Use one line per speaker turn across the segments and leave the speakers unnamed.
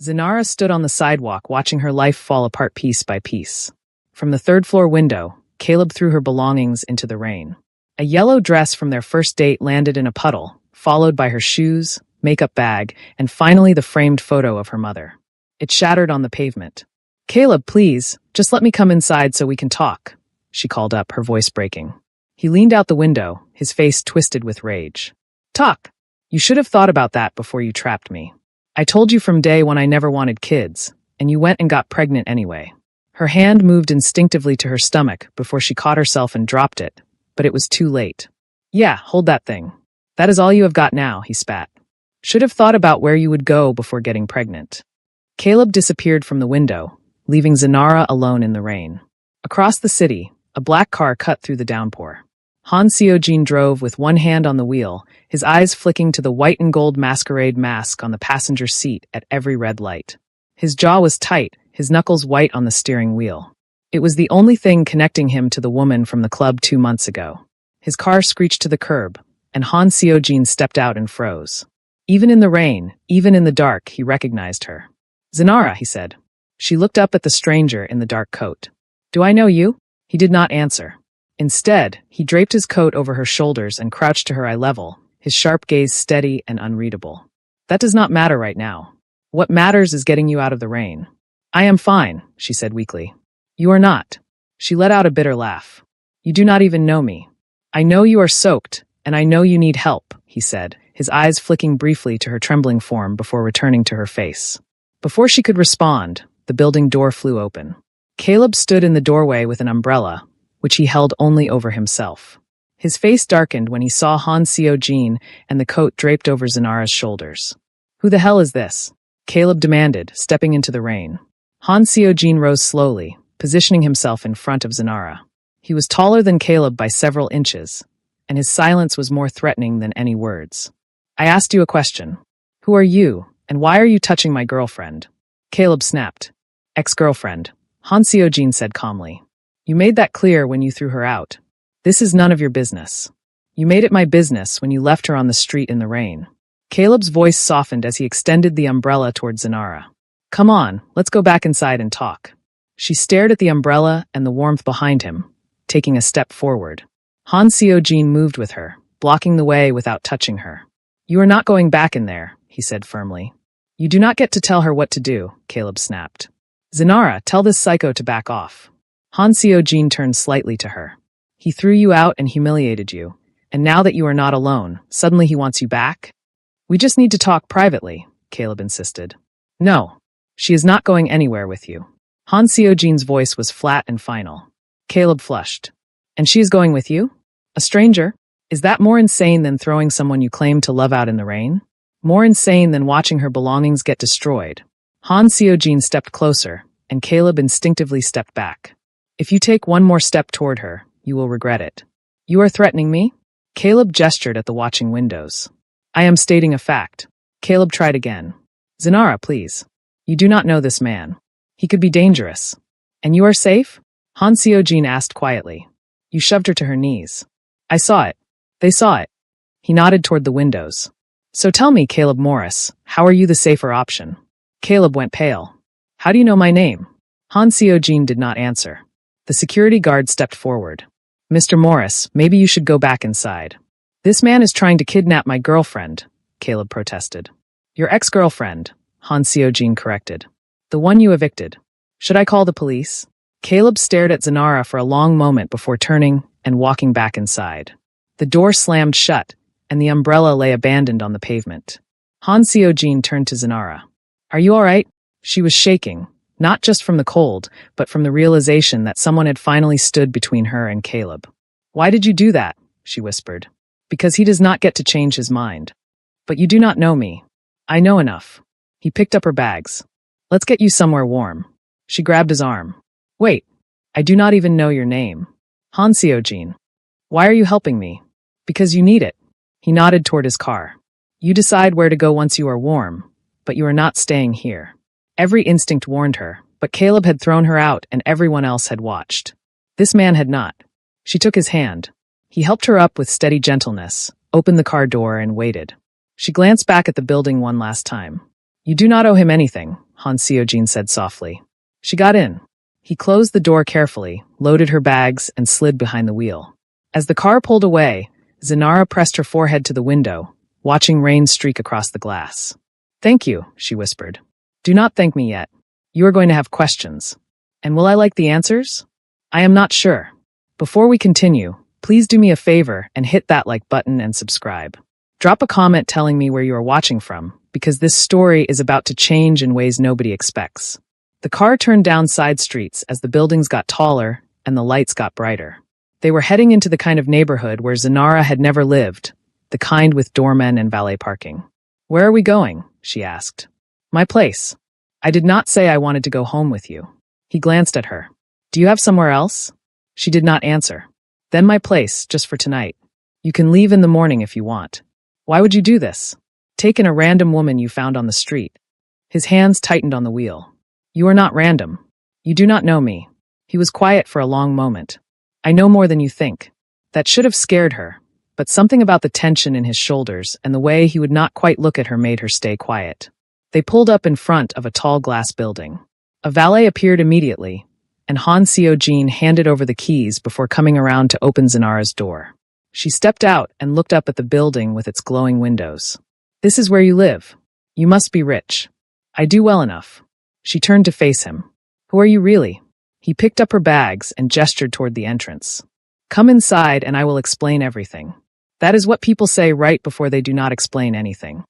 Zenara stood on the sidewalk watching her life fall apart piece by piece. From the third-floor window, Caleb threw her belongings into the rain. A yellow dress from their first date landed in a puddle, followed by her shoes, makeup bag, and finally the framed photo of her mother. It shattered on the pavement. "Caleb, please, just let me come inside so we can talk," she called up, her voice breaking. He leaned out the window, his face twisted with rage. "Talk. You should have thought about that before you trapped me. I told you from day one I never wanted kids, and you went and got pregnant anyway." Her hand moved instinctively to her stomach before she caught herself and dropped it, but it was too late. "Yeah, hold that thing. That is all you have got now," he spat. "Should have thought about where you would go before getting pregnant." Caleb disappeared from the window, leaving Zenara alone in the rain. Across the city, a black car cut through the downpour. Han Seo-jin drove with one hand on the wheel, his eyes flicking to the white and gold masquerade mask on the passenger seat at every red light. His jaw was tight, his knuckles white on the steering wheel. It was the only thing connecting him to the woman from the club 2 months ago. His car screeched to the curb, and Han Seo-jin stepped out and froze. Even in the rain, even in the dark, he recognized her. "Zenara," he said. She looked up at the stranger in the dark coat. "Do I know you?" He did not answer. Instead, he draped his coat over her shoulders and crouched to her eye level, his sharp gaze steady and unreadable. "That does not matter right now. What matters is getting you out of the rain." "I am fine," she said weakly. "You are not." She let out a bitter laugh. "You do not even know me." "I know you are soaked, and I know you need help," he said, his eyes flicking briefly to her trembling form before returning to her face. Before she could respond, the building door flew open. Caleb stood in the doorway with an umbrella, which he held only over himself. His face darkened when he saw Han Seo-jin and the coat draped over Zenara's shoulders. "Who the hell is this?" Caleb demanded, stepping into the rain. Han Seo-jin rose slowly, positioning himself in front of Zenara. He was taller than Caleb by several inches, and his silence was more threatening than any words. "I asked you a question. Who are you, and why are you touching my girlfriend?" Caleb snapped. "Ex-girlfriend," Han Seo-jin said calmly. "You made that clear when you threw her out. This is none of your business. You made it my business when you left her on the street in the rain." Caleb's voice softened as he extended the umbrella toward Zenara. "Come on, let's go back inside and talk." She stared at the umbrella and the warmth behind him, taking a step forward. Han Seo-jin moved with her, blocking the way without touching her. "You are not going back in there," he said firmly. "You do not get to tell her what to do," Caleb snapped. "Zenara, tell this psycho to back off." Han Seo-jin turned slightly to her. "He threw you out and humiliated you, and now that you are not alone, suddenly he wants you back?" "We just need to talk privately," Caleb insisted. "No, she is not going anywhere with you." Han Seo-jin's voice was flat and final. Caleb flushed. "And she is going with you? A stranger? Is that more insane than throwing someone you claim to love out in the rain? More insane than watching her belongings get destroyed?" Han Seo-jin stepped closer, and Caleb instinctively stepped back. "If you take one more step toward her, you will regret it." "You are threatening me?" Caleb gestured at the watching windows. "I am stating a fact." Caleb tried again. "Zenara, please. You do not know this man. He could be dangerous." "And you are safe?" Han Seo-jin asked quietly. "You shoved her to her knees." "I saw it. They saw it." He nodded toward the windows. "So tell me, Caleb Morris, how are you the safer option?" Caleb went pale. "How do you know my name?" Han Seo-jin did not answer. The security guard stepped forward. "Mr. Morris, maybe you should go back inside." "This man is trying to kidnap my girlfriend," Caleb protested. "Your ex-girlfriend," Han Seo-jin corrected. "The one you evicted. Should I call the police?" Caleb stared at Zenara for a long moment before turning and walking back inside. The door slammed shut, and the umbrella lay abandoned on the pavement. Han Seo-jin turned to Zenara. "Are you all right?" She was shaking, not just from the cold, but from the realization that someone had finally stood between her and Caleb. "Why did you do that?" she whispered. "Because he does not get to change his mind." "But you do not know me." "I know enough." He picked up her bags. "Let's get you somewhere warm." She grabbed his arm. "Wait, I do not even know your name." "Han Seo-jin." "Why are you helping me?" "Because you need it." He nodded toward his car. "You decide where to go once you are warm, but you are not staying here." Every instinct warned her, but Caleb had thrown her out and everyone else had watched. This man had not. She took his hand. He helped her up with steady gentleness, opened the car door and waited. She glanced back at the building one last time. You do not owe him anything, Han Seojin said softly. She got in. He closed the door carefully, loaded her bags, and slid behind the wheel. As the car pulled away, Zenara pressed her forehead to the window, watching rain streak across the glass. Thank you, she whispered. Do not thank me yet. You are going to have questions. And will I like the answers? I am not sure. Before we continue, please do me a favor and hit that like button and subscribe. Drop a comment telling me where you are watching from, because this story is about to change in ways nobody expects. The car turned down side streets as the buildings got taller and the lights got brighter. They were heading into the kind of neighborhood where Zenara had never lived, the kind with doormen and valet parking. Where are we going? She asked. My place. I did not say I wanted to go home with you. He glanced at her. Do you have somewhere else? She did not answer. Then my place, just for tonight. You can leave in the morning if you want. Why would you do this? Take in a random woman you found on the street. His hands tightened on the wheel. You are not random. You do not know me. He was quiet for a long moment. I know more than you think. That should have scared her, but something about the tension in his shoulders and the way he would not quite look at her made her stay quiet. They pulled up in front of a tall glass building. A valet appeared immediately, and Han Seojin handed over the keys before coming around to open Zenara's door. She stepped out and looked up at the building with its glowing windows. This is where you live. You must be rich. I do well enough. She turned to face him. Who are you really? He picked up her bags and gestured toward the entrance. Come inside and I will explain everything. That is what people say right before they do not explain anything.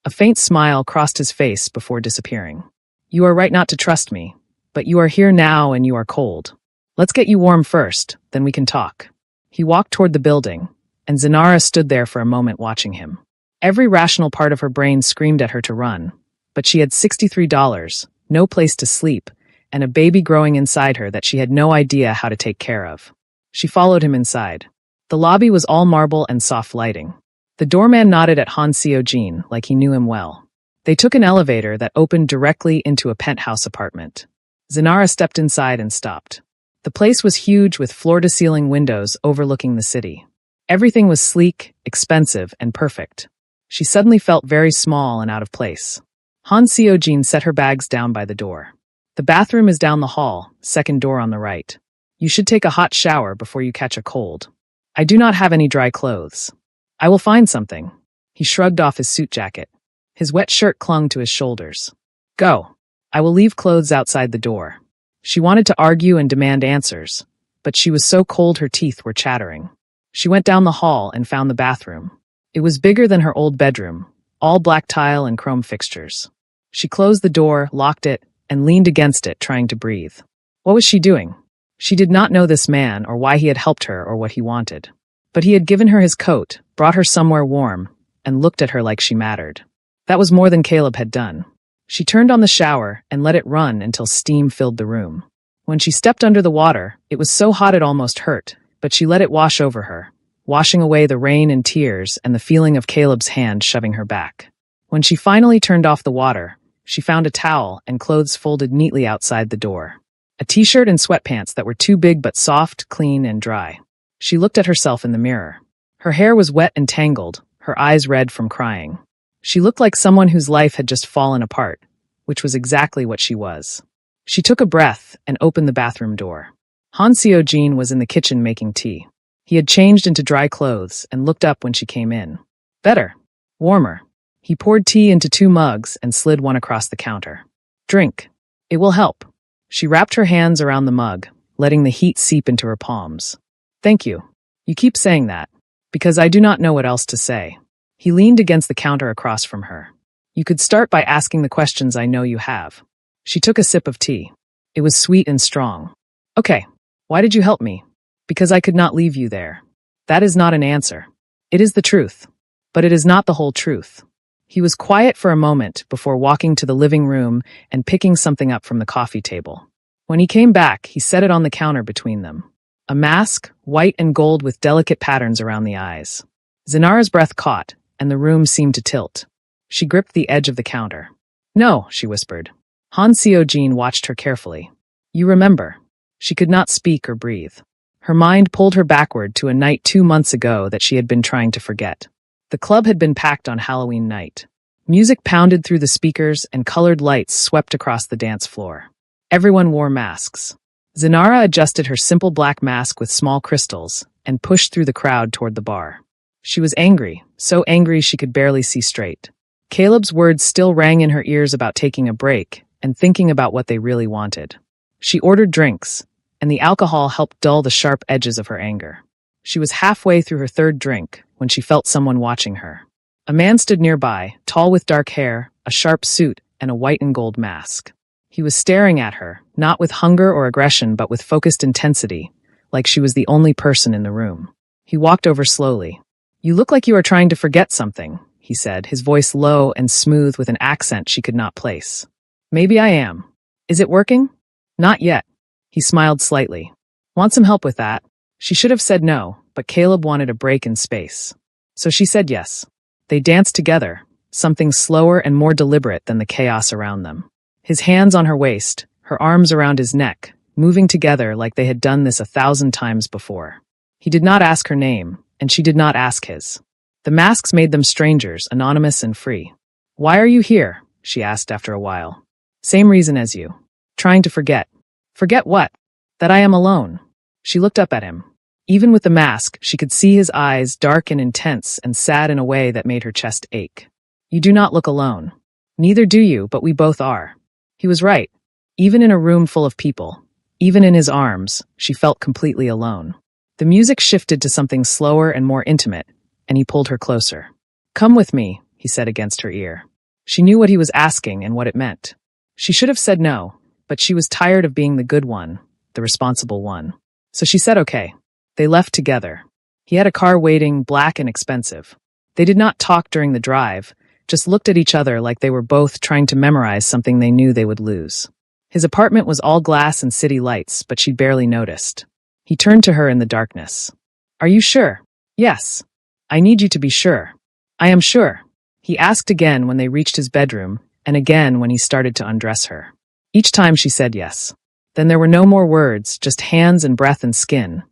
A faint smile crossed his face before disappearing. You are right not to trust me, but you are here now and you are cold. Let's get you warm first, then we can talk. He walked toward the building, and Zenara stood there for a moment watching him. Every rational part of her brain screamed at her to run, but she had $63, no place to sleep, and a baby growing inside her that she had no idea how to take care of. She followed him inside. The lobby was all marble and soft lighting. The doorman nodded at Han Seojin like he knew him well. They took an elevator that opened directly into a penthouse apartment. Zenara stepped inside and stopped. The place was huge with floor-to-ceiling windows overlooking the city. Everything was sleek, expensive, and perfect. She suddenly felt very small and out of place. Han Seojin set her bags down by the door. The bathroom is down the hall, second door on the right. You should take a hot shower before you catch a cold. I do not have any dry clothes. I will find something. He shrugged off his suit jacket. His wet shirt clung to his shoulders. Go. I will leave clothes outside the door. She wanted to argue and demand answers, but she was so cold her teeth were chattering. She went down the hall and found the bathroom. It was bigger than her old bedroom, all black tile and chrome fixtures. She closed the door, locked it, and leaned against it, trying to breathe. What was she doing? She did not know this man or why he had helped her or what he wanted. But he had given her his coat, brought her somewhere warm, and looked at her like she mattered. That was more than Caleb had done. She turned on the shower and let it run until steam filled the room. When she stepped under the water, it was so hot it almost hurt, but she let it wash over her, washing away the rain and tears and the feeling of Caleb's hand shoving her back. When she finally turned off the water, she found a towel and clothes folded neatly outside the door. A t-shirt and sweatpants that were too big but soft, clean, and dry. She looked at herself in the mirror. Her hair was wet and tangled, her eyes red from crying. She looked like someone whose life had just fallen apart, which was exactly what she was. She took a breath and opened the bathroom door. Han Seojin was in the kitchen making tea. He had changed into dry clothes and looked up when she came in. Better. Warmer. He poured tea into 2 mugs and slid one across the counter. Drink. It will help. She wrapped her hands around the mug, letting the heat seep into her palms. Thank you. You keep saying that, because I do not know what else to say. He leaned against the counter across from her. You could start by asking the questions I know you have. She took a sip of tea. It was sweet and strong. Okay, why did you help me? Because I could not leave you there. That is not an answer. It is the truth. But it is not the whole truth. He was quiet for a moment before walking to the living room and picking something up from the coffee table. When he came back, he set it on the counter between them. A mask, white and gold with delicate patterns around the eyes. Zenara's breath caught, and the room seemed to tilt. She gripped the edge of the counter. No, she whispered. Han Seojin watched her carefully. You remember. She could not speak or breathe. Her mind pulled her backward to a night 2 months ago that she had been trying to forget. The club had been packed on Halloween night. Music pounded through the speakers and colored lights swept across the dance floor. Everyone wore masks. Zenara adjusted her simple black mask with small crystals and pushed through the crowd toward the bar. She was angry, so angry she could barely see straight. Caleb's words still rang in her ears about taking a break and thinking about what they really wanted. She ordered drinks, and the alcohol helped dull the sharp edges of her anger. She was halfway through her third drink when she felt someone watching her. A man stood nearby, tall with dark hair, a sharp suit, and a white and gold mask. He was staring at her, not with hunger or aggression but with focused intensity, like she was the only person in the room. He walked over slowly. "You look like you are trying to forget something," he said, his voice low and smooth with an accent she could not place. "Maybe I am. Is it working?" "Not yet." He smiled slightly. "Want some help with that?" She should have said no, but Caleb wanted a break in space. So she said yes. They danced together, something slower and more deliberate than the chaos around them. His hands on her waist, her arms around his neck, moving together like they had done this 1,000 times before. He did not ask her name, and she did not ask his. The masks made them strangers, anonymous and free. "Why are you here?" she asked after a while. "Same reason as you. Trying to forget." "Forget what?" "That I am alone." She looked up at him. Even with the mask, she could see his eyes, dark and intense and sad in a way that made her chest ache. "You do not look alone." "Neither do you, but we both are." He was right. Even in a room full of people, even in his arms, she felt completely alone. The music shifted to something slower and more intimate, and he pulled her closer. "Come with me," he said against her ear. She knew what he was asking and what it meant. She should have said no, but she was tired of being the good one, the responsible one. So she said okay. They left together. He had a car waiting, black and expensive. They did not talk during the drive, just looked at each other like they were both trying to memorize something they knew they would lose. His apartment was all glass and city lights, but she barely noticed. He turned to her in the darkness. "Are you sure?" "Yes." "I need you to be sure." "I am sure." He asked again when they reached his bedroom, and again when he started to undress her. Each time she said yes. Then there were no more words, just hands and breath and skin.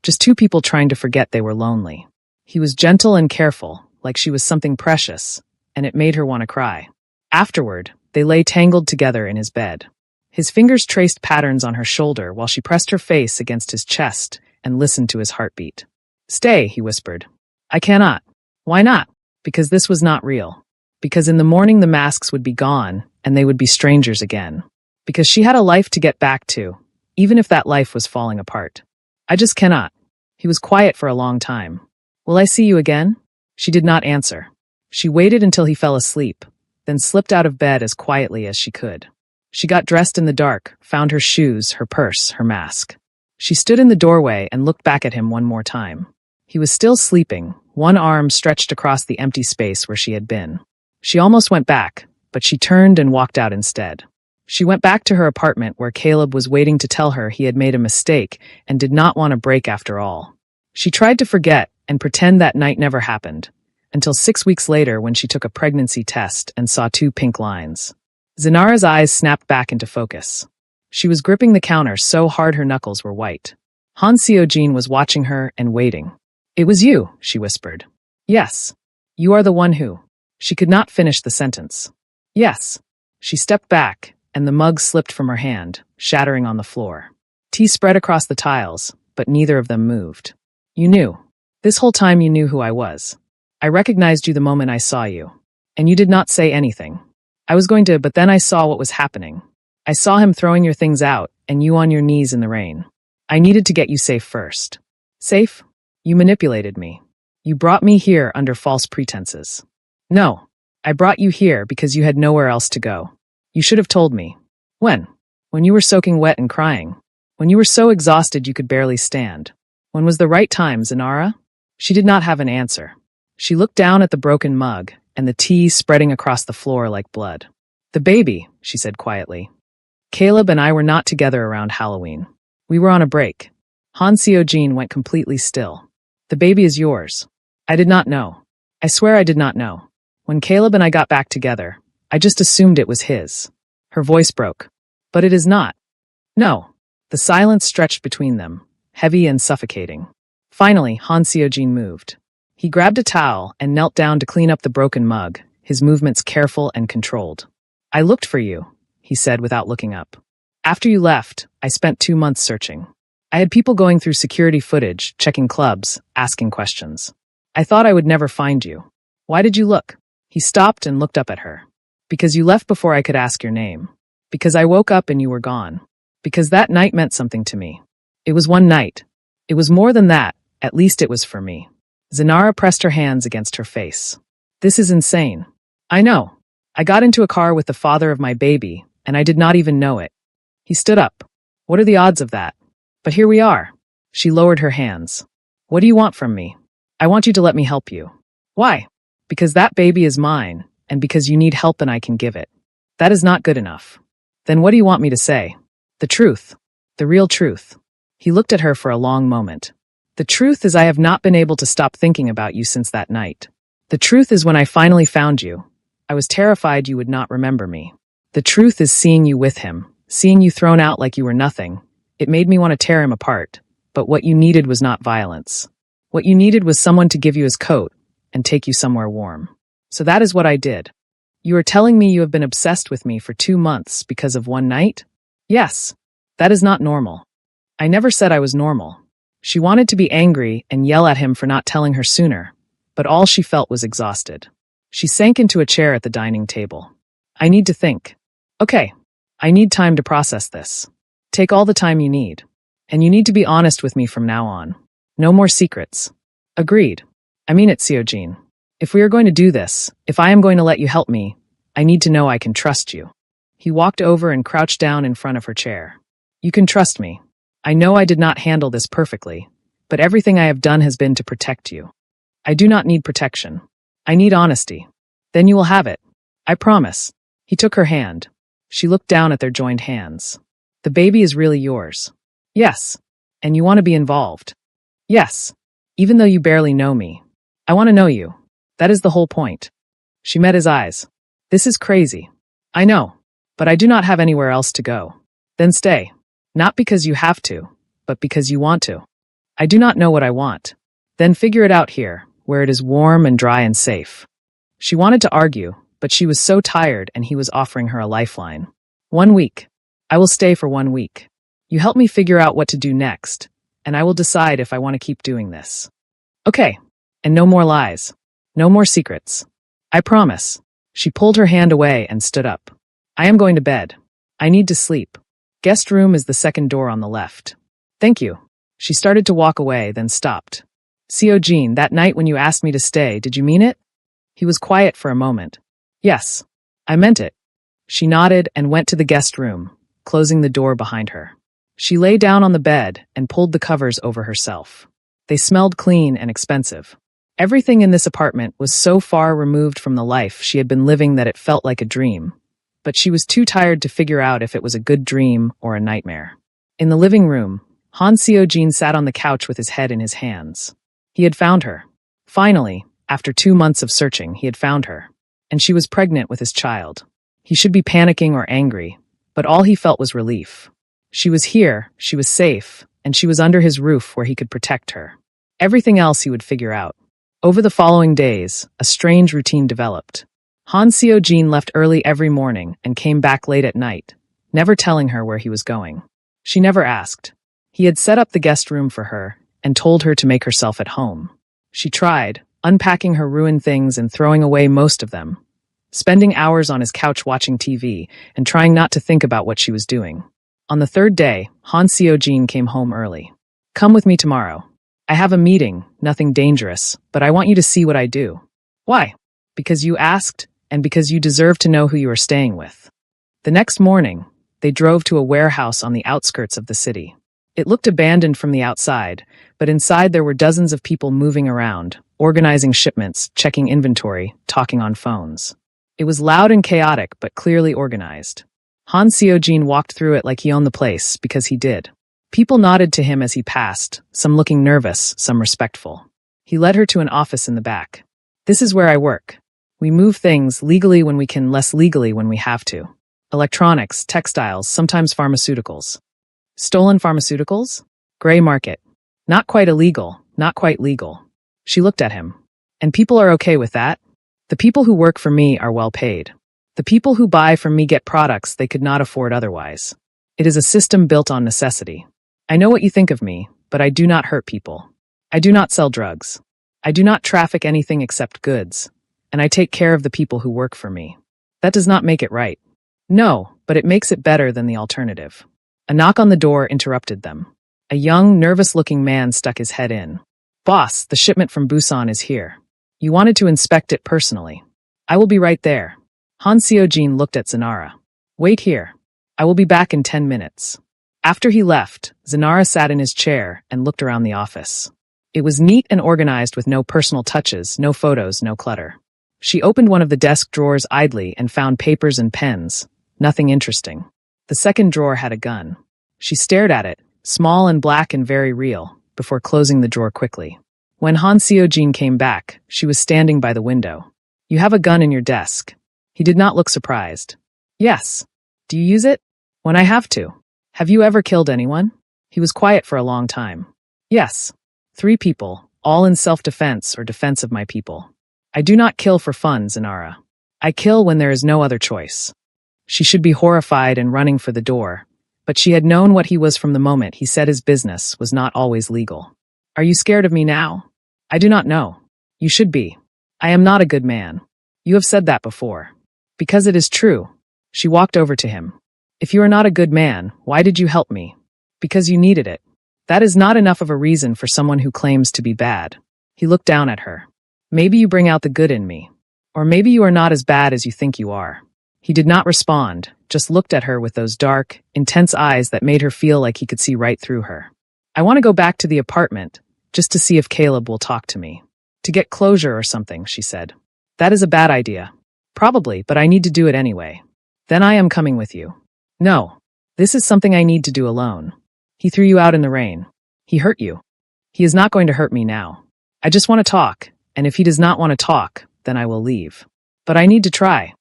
Just two people trying to forget they were lonely. He was gentle and careful, like she was something precious, and it made her want to cry. Afterward, they lay tangled together in his bed. His fingers traced patterns on her shoulder while she pressed her face against his chest and listened to his heartbeat. "Stay," he whispered. "I cannot." "Why not?" "Because this was not real. Because in the morning the masks would be gone, and they would be strangers again. Because she had a life to get back to, even if that life was falling apart. I just cannot." He was quiet for a long time. "Will I see you again?" She did not answer. She waited until he fell asleep, then slipped out of bed as quietly as she could. She got dressed in the dark, found her shoes, her purse, her mask. She stood in the doorway and looked back at him one more time. He was still sleeping, one arm stretched across the empty space where she had been. She almost went back, but she turned and walked out instead. She went back to her apartment where Caleb was waiting to tell her he had made a mistake and did not want a break after all. She tried to forget and pretend that night never happened, until 6 weeks later when she took a pregnancy test and saw 2 pink lines. Zenara's eyes snapped back into focus. She was gripping the counter so hard her knuckles were white. Han Seojin was watching her and waiting. "It was you," she whispered. "Yes. You are the one who." She could not finish the sentence. "Yes." She stepped back, and the mug slipped from her hand, shattering on the floor. Tea spread across the tiles, but neither of them moved. "You knew. This whole time you knew who I was. I recognized you the moment I saw you. And you did not say anything. I was going to, but then I saw what was happening. I saw him throwing your things out, and you on your knees in the rain. I needed to get you safe first." "Safe? You manipulated me. You brought me here under false pretenses." "No. I brought you here because you had nowhere else to go. You should have told me." "When?" "When you were soaking wet and crying. When you were so exhausted you could barely stand. When was the right time, Zenara?" She did not have an answer. She looked down at the broken mug, and the tea spreading across the floor like blood. "The baby," she said quietly. "Caleb and I were not together around Halloween. We were on a break." Han Seojin went completely still. "The baby is yours." "I did not know. I swear I did not know. When Caleb and I got back together, I just assumed it was his." Her voice broke. "But it is not." "No." The silence stretched between them, heavy and suffocating. Finally, Han Seojin moved. He grabbed a towel and knelt down to clean up the broken mug, his movements careful and controlled. "I looked for you," he said without looking up. "After you left, I spent 2 months searching. I had people going through security footage, checking clubs, asking questions. I thought I would never find you. Why did you look?" He stopped and looked up at her. "Because you left before I could ask your name. Because I woke up and you were gone. Because that night meant something to me. It was one night. It was more than that, at least it was for me." Zenara pressed her hands against her face. "This is insane. I know. I got into a car with the father of my baby, and I did not even know it." He stood up. "What are the odds of that? But here we are." She lowered her hands. "What do you want from me?" "I want you to let me help you." "Why?" "Because that baby is mine, and because you need help and I can give it." "That is not good enough." "Then what do you want me to say?" "The truth. The real truth." He looked at her for a long moment. "The truth is I have not been able to stop thinking about you since that night. The truth is when I finally found you, I was terrified you would not remember me. The truth is seeing you with him, seeing you thrown out like you were nothing. It made me want to tear him apart. But what you needed was not violence. What you needed was someone to give you his coat and take you somewhere warm. So that is what I did. You are telling me you have been obsessed with me for 2 months because of one night? Yes. That is not normal. I never said I was normal." She wanted to be angry and yell at him for not telling her sooner, but all she felt was exhausted. She sank into a chair at the dining table. "I need to think. Okay. I need time to process this. Take all the time you need. And you need to be honest with me from now on. No more secrets." "Agreed. I mean it, Seojin. If we are going to do this, if I am going to let you help me, I need to know I can trust you." He walked over and crouched down in front of her chair. "You can trust me. I know I did not handle this perfectly, but everything I have done has been to protect you. I do not need protection. I need honesty. Then you will have it. I promise." He took her hand. She looked down at their joined hands. "The baby is really yours." "Yes. And you want to be involved." "Yes. Even though you barely know me. I want to know you. That is the whole point." She met his eyes. "This is crazy. I know. But I do not have anywhere else to go." "Then stay. Not because you have to, but because you want to." "I do not know what I want." "Then figure it out here, where it is warm and dry and safe." She wanted to argue, but she was so tired and he was offering her a lifeline. 1 week. I will stay for 1 week. You help me figure out what to do next, and I will decide if I want to keep doing this. Okay. And no more lies. No more secrets. I promise. She pulled her hand away and stood up. "I am going to bed. I need to sleep. Guest room is the second door on the left." "Thank you." She started to walk away, then stopped. "Seojin, that night when you asked me to stay, did you mean it?" He was quiet for a moment. "Yes. I meant it." She nodded and went to the guest room, closing the door behind her. She lay down on the bed and pulled the covers over herself. They smelled clean and expensive. Everything in this apartment was so far removed from the life she had been living that it felt like a dream. But she was too tired to figure out if it was a good dream or a nightmare. In the living room, Han Seojin sat on the couch with his head in his hands. He had found her. Finally, after 2 months of searching, he had found her. And she was pregnant with his child. He should be panicking or angry, but all he felt was relief. She was here, she was safe, and she was under his roof where he could protect her. Everything else he would figure out. Over the following days, a strange routine developed. Han Seojin left early every morning and came back late at night, never telling her where he was going. She never asked. He had set up the guest room for her and told her to make herself at home. She tried, unpacking her ruined things and throwing away most of them, spending hours on his couch watching TV and trying not to think about what she was doing. On the 3rd day, Han Seojin came home early. "Come with me tomorrow. I have a meeting, nothing dangerous, but I want you to see what I do." "Why?" "Because you asked, and because you deserve to know who you are staying with." The next morning, they drove to a warehouse on the outskirts of the city. It looked abandoned from the outside, but inside there were dozens of people moving around, organizing shipments, checking inventory, talking on phones. It was loud and chaotic, but clearly organized. Han Seojin walked through it like he owned the place, because he did. People nodded to him as he passed, some looking nervous, some respectful. He led her to an office in the back. "This is where I work. We move things legally when we can, less legally when we have to. Electronics, textiles, sometimes pharmaceuticals." "Stolen pharmaceuticals?" "Gray market. Not quite illegal, not quite legal." She looked at him. "And people are okay with that?" The people who work for me are well paid. The people who buy from me get products they could not afford otherwise. It is a system built on necessity. I know what you think of me, but I do not hurt people. I do not sell drugs. I do not traffic anything except goods, and I take care of the people who work for me. That does not make it right. No, but it makes it better than the alternative. A knock on the door interrupted them. A young, nervous-looking man stuck his head in. Boss, the shipment from Busan is here. You wanted to inspect it personally. I will be right there. Han Seojin looked at Zanara. Wait here. I will be back in 10 minutes. After he left, Zanara sat in his chair and looked around the office. It was neat and organized with no personal touches, no photos, no clutter. She opened one of the desk drawers idly and found papers and pens. Nothing interesting. The second drawer had a gun. She stared at it, small and black and very real, before closing the drawer quickly. When Han Seojin came back, she was standing by the window. You have a gun in your desk. He did not look surprised. Yes. Do you use it? When I have to. Have you ever killed anyone? He was quiet for a long time. Yes. 3 people, all in self-defense or defense of my people. I do not kill for fun, Zanara. I kill when there is no other choice. She should be horrified and running for the door, but she had known what he was from the moment he said his business was not always legal. Are you scared of me now? I do not know. You should be. I am not a good man. You have said that before. Because it is true. She walked over to him. If you are not a good man, why did you help me? Because you needed it. That is not enough of a reason for someone who claims to be bad. He looked down at her. Maybe you bring out the good in me. Or maybe you are not as bad as you think you are. He did not respond, just looked at her with those dark, intense eyes that made her feel like he could see right through her. I want to go back to the apartment, just to see if Caleb will talk to me. To get closure or something, she said. That is a bad idea. Probably, but I need to do it anyway. Then I am coming with you. No. This is something I need to do alone. He threw you out in the rain. He hurt you. He is not going to hurt me now. I just want to talk, and if he does not want to talk, then I will leave. But I need to try.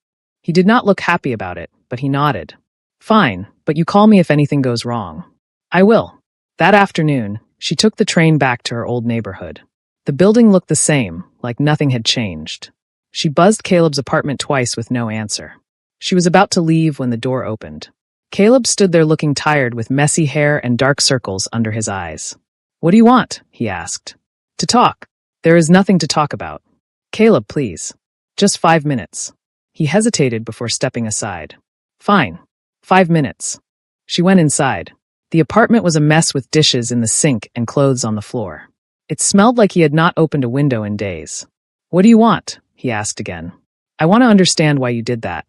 He did not look happy about it, but he nodded. Fine, but you call me if anything goes wrong. I will. That afternoon, she took the train back to her old neighborhood. The building looked the same, like nothing had changed. She buzzed Caleb's apartment twice with no answer. She was about to leave when the door opened. Caleb stood there looking tired with messy hair and dark circles under his eyes. What do you want? He asked. To talk. There is nothing to talk about. Caleb, please. Just 5 minutes. He hesitated before stepping aside. Fine. 5 minutes. She went inside. The apartment was a mess with dishes in the sink and clothes on the floor. It smelled like he had not opened a window in days. What do you want? He asked again. I want to understand why you did that.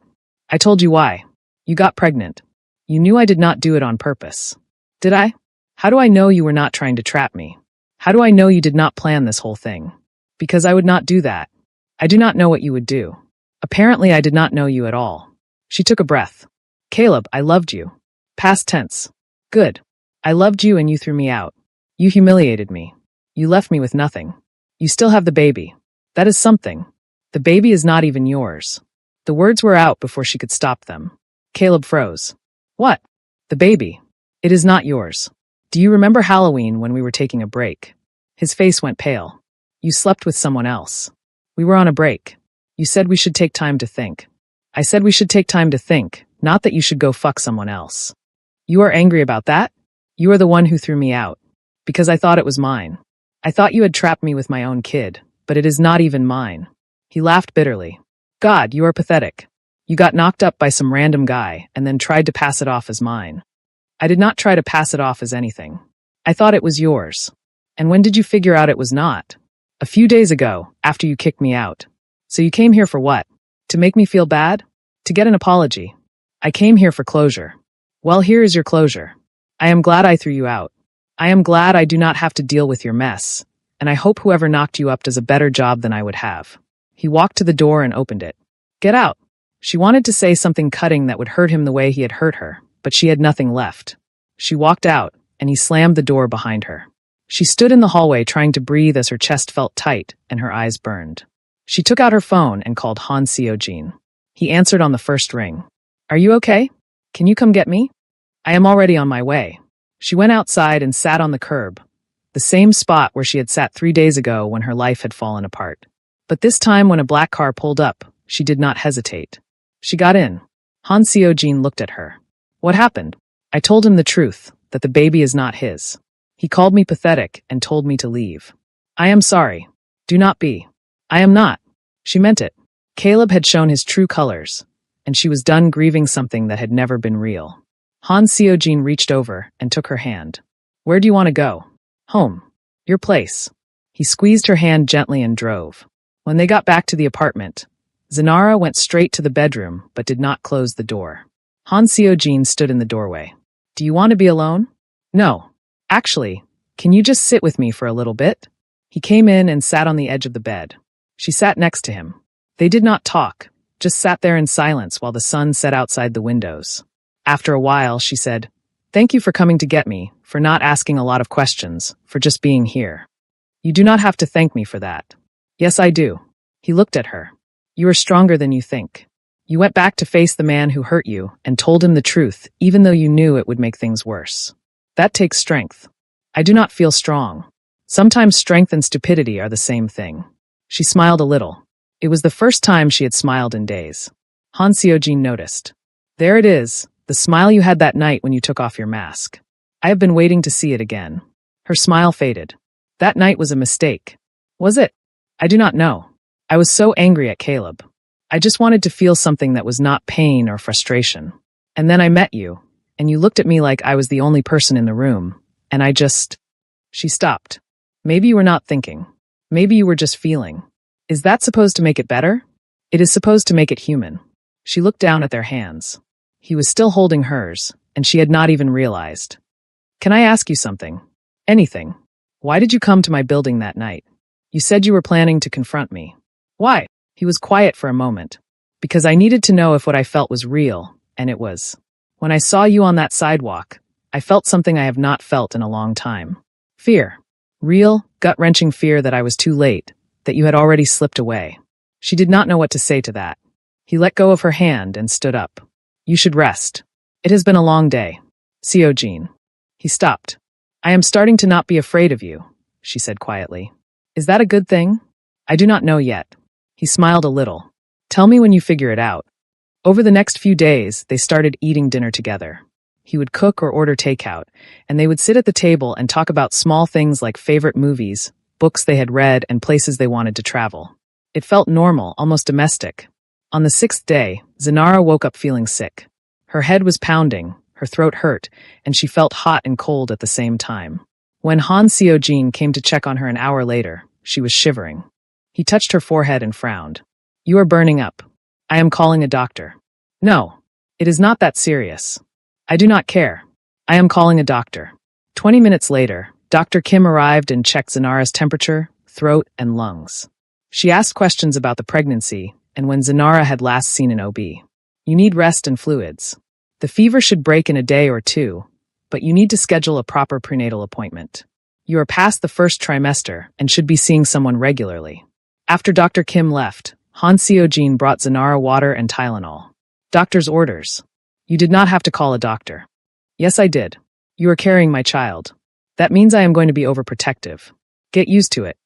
I told you why. You got pregnant. You knew I did not do it on purpose. Did I? How do I know you were not trying to trap me? How do I know you did not plan this whole thing? Because I would not do that. I do not know what you would do. Apparently I did not know you at all. She took a breath. Caleb, I loved you. Past tense. Good. I loved you and you threw me out. You humiliated me. You left me with nothing. You still have the baby. That is something. The baby is not even yours. The words were out before she could stop them. Caleb froze. What? The baby. It is not yours. Do you remember Halloween when we were taking a break? His face went pale. You slept with someone else. We were on a break. You said we should take time to think. I said we should take time to think, not that you should go fuck someone else. You are angry about that? You are the one who threw me out. Because I thought it was mine. I thought you had trapped me with my own kid, but it is not even mine. He laughed bitterly. God, you are pathetic. You got knocked up by some random guy and then tried to pass it off as mine. I did not try to pass it off as anything. I thought it was yours. And when did you figure out it was not? A few days ago, after you kicked me out. So you came here for what? To make me feel bad? To get an apology? I came here for closure. Well, here is your closure. I am glad I threw you out. I am glad I do not have to deal with your mess, and I hope whoever knocked you up does a better job than I would have. He walked to the door and opened it. Get out. She wanted to say something cutting that would hurt him the way he had hurt her, but she had nothing left. She walked out, and he slammed the door behind her. She stood in the hallway trying to breathe as her chest felt tight and her eyes burned. She took out her phone and called Han Seojin. He answered on the first ring. Are you okay? Can you come get me? I am already on my way. She went outside and sat on the curb, the same spot where she had sat 3 days ago when her life had fallen apart. But this time when a black car pulled up, she did not hesitate. She got in. Han Seo-jin looked at her. What happened? I told him the truth, that the baby is not his. He called me pathetic and told me to leave. I am sorry. Do not be. I am not. She meant it. Caleb had shown his true colors, and she was done grieving something that had never been real. Han Seo-jin reached over and took her hand. Where do you want to go? Home. Your place. He squeezed her hand gently and drove. When they got back to the apartment, Zenara went straight to the bedroom but did not close the door. Han Seo-jin stood in the doorway. Do you want to be alone? No. Actually, can you just sit with me for a little bit? He came in and sat on the edge of the bed. She sat next to him. They did not talk, just sat there in silence while the sun set outside the windows. After a while, she said, Thank you for coming to get me, for not asking a lot of questions, for just being here. You do not have to thank me for that. Yes, I do. He looked at her. You are stronger than you think. You went back to face the man who hurt you and told him the truth, even though you knew it would make things worse. That takes strength. I do not feel strong. Sometimes strength and stupidity are the same thing. She smiled a little. It was the first time she had smiled in days. Han Seo-jin noticed. There it is, the smile you had that night when you took off your mask. I have been waiting to see it again. Her smile faded. That night was a mistake. Was it? I do not know. I was so angry at Caleb. I just wanted to feel something that was not pain or frustration. And then I met you, and you looked at me like I was the only person in the room, and I just... She stopped. Maybe you were not thinking. Maybe you were just feeling. Is that supposed to make it better? It is supposed to make it human. She looked down at their hands. He was still holding hers, and she had not even realized. Can I ask you something? Anything. Why did you come to my building that night? You said you were planning to confront me. Why? He was quiet for a moment. Because I needed to know if what I felt was real, and it was. When I saw you on that sidewalk, I felt something I have not felt in a long time. Fear. Real, gut-wrenching fear that I was too late, that you had already slipped away. She did not know what to say to that. He let go of her hand and stood up. You should rest. It has been a long day. Seo-jin. He stopped. I am starting to not be afraid of you, she said quietly. Is that a good thing? I do not know yet. He smiled a little. Tell me when you figure it out. Over the next few days, they started eating dinner together. He would cook or order takeout, and they would sit at the table and talk about small things like favorite movies, books they had read, and places they wanted to travel. It felt normal, almost domestic. On the 6th day, Zenara woke up feeling sick. Her head was pounding, her throat hurt, and she felt hot and cold at the same time. When Han Seo-jin came to check on her an hour later, she was shivering. He touched her forehead and frowned. You are burning up. I am calling a doctor. No, it is not that serious. I do not care. I am calling a doctor. 20 minutes later, Dr. Kim arrived and checked Zenara's temperature, throat, and lungs. She asked questions about the pregnancy and when Zenara had last seen an OB. You need rest and fluids. The fever should break in a day or two, but you need to schedule a proper prenatal appointment. You are past the first trimester and should be seeing someone regularly. After Dr. Kim left, Han Seo-jin brought Zenara water and Tylenol. Doctor's orders. You did not have to call a doctor. Yes, I did. You are carrying my child. That means I am going to be overprotective. Get used to it.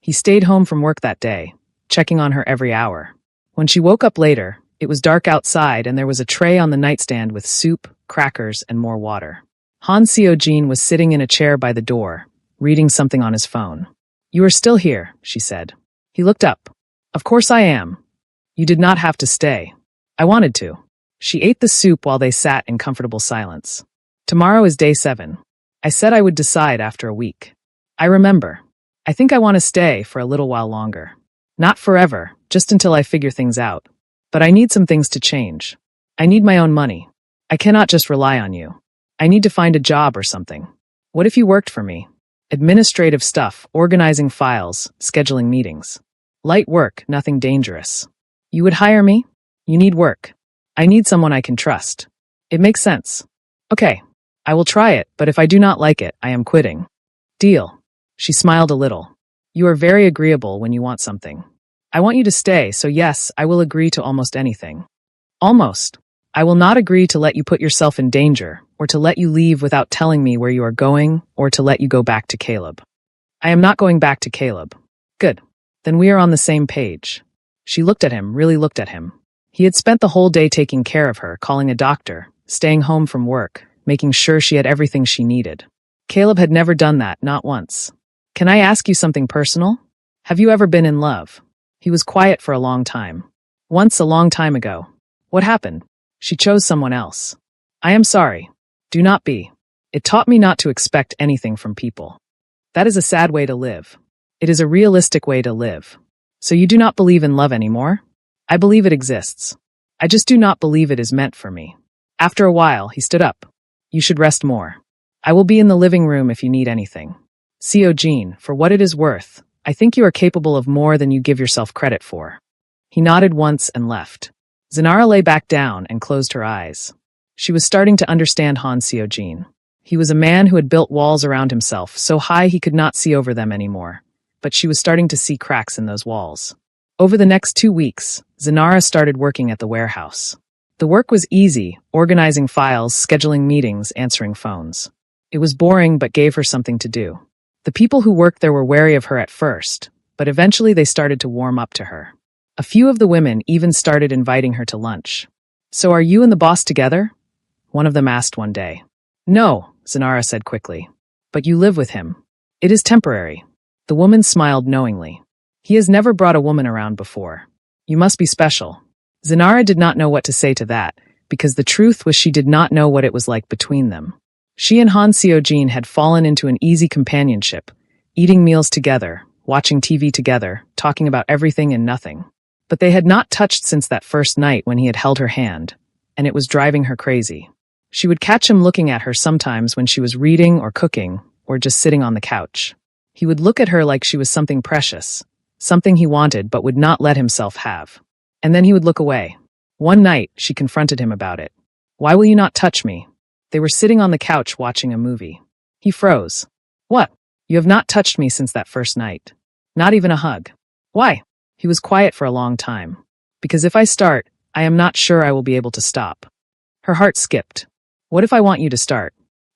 He stayed home from work that day, checking on her every hour. When she woke up later, it was dark outside and there was a tray on the nightstand with soup, crackers, and more water. Han Seo-jin was sitting in a chair by the door, reading something on his phone. You are still here, she said. He looked up. Of course I am. You did not have to stay. I wanted to. She ate the soup while they sat in comfortable silence. Tomorrow is day 7. I said I would decide after a week. I remember. I think I want to stay for a little while longer. Not forever, just until I figure things out. But I need some things to change. I need my own money. I cannot just rely on you. I need to find a job or something. What if you worked for me? Administrative stuff, organizing files, scheduling meetings. Light work, nothing dangerous. You would hire me? You need work. I need someone I can trust. It makes sense. Okay, I will try it, but if I do not like it, I am quitting. Deal. She smiled a little. You are very agreeable when you want something. I want you to stay, so yes, I will agree to almost anything. Almost. I will not agree to let you put yourself in danger, or to let you leave without telling me where you are going, or to let you go back to Caleb. I am not going back to Caleb. Good. Then we are on the same page. She looked at him, really looked at him. He had spent the whole day taking care of her, calling a doctor, staying home from work, making sure she had everything she needed. Caleb had never done that, not once. Can I ask you something personal? Have you ever been in love? He was quiet for a long time. Once, a long time ago. What happened? She chose someone else. I am sorry. Do not be. It taught me not to expect anything from people. That is a sad way to live. It is a realistic way to live. So you do not believe in love anymore? I believe it exists. I just do not believe it is meant for me. After a while, he stood up. You should rest more. I will be in the living room if you need anything. Jean, for what it is worth, I think you are capable of more than you give yourself credit for. He nodded once and left. Zenara lay back down and closed her eyes. She was starting to understand Han Jean. He was a man who had built walls around himself so high he could not see over them anymore, but she was starting to see cracks in those walls. Over the next 2 weeks, Zenara started working at the warehouse. The work was easy, organizing files, scheduling meetings, answering phones. It was boring but gave her something to do. The people who worked there were wary of her at first, but eventually they started to warm up to her. A few of the women even started inviting her to lunch. So are you and the boss together? One of them asked one day. No, Zenara said quickly. But you live with him. It is temporary. The woman smiled knowingly. He has never brought a woman around before. You must be special. Zenara did not know what to say to that, because the truth was she did not know what it was like between them. She and Han Jean had fallen into an easy companionship, eating meals together, watching TV together, talking about everything and nothing. But they had not touched since that first night when he had held her hand, and it was driving her crazy. She would catch him looking at her sometimes when she was reading or cooking, or just sitting on the couch. He would look at her like she was something precious, something he wanted but would not let himself have. And then he would look away. One night, she confronted him about it. Why will you not touch me? They were sitting on the couch watching a movie. He froze. What? You have not touched me since that first night. Not even a hug. Why? He was quiet for a long time. Because if I start, I am not sure I will be able to stop. Her heart skipped. What if I want you to start?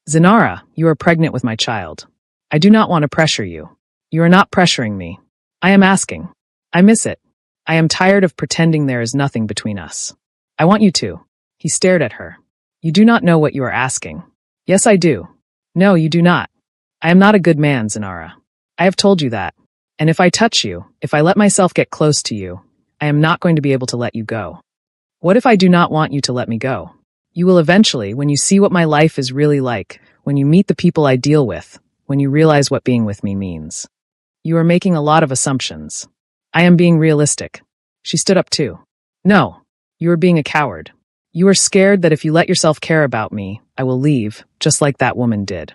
Zenara, you are pregnant with my child. I do not want to pressure you. You are not pressuring me. I am asking. I miss it. I am tired of pretending there is nothing between us. I want you to. He stared at her. You do not know what you are asking. Yes, I do. No, you do not. I am not a good man, Zenara. I have told you that. And if I touch you, if I let myself get close to you, I am not going to be able to let you go. What if I do not want you to let me go? You will eventually, when you see what my life is really like, when you meet the people I deal with, when you realize what being with me means. You are making a lot of assumptions. I am being realistic. She stood up too. No, you are being a coward. You are scared that if you let yourself care about me, I will leave, just like that woman did.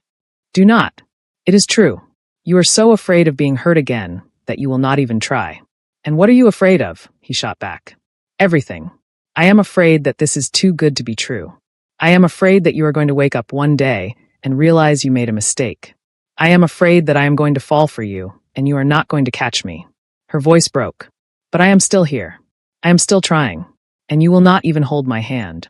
Do not. It is true. You are so afraid of being hurt again that you will not even try. And what are you afraid of? He shot back. Everything. I am afraid that this is too good to be true. I am afraid that you are going to wake up one day and realize you made a mistake. I am afraid that I am going to fall for you, and you are not going to catch me. Her voice broke. But I am still here. I am still trying. And you will not even hold my hand.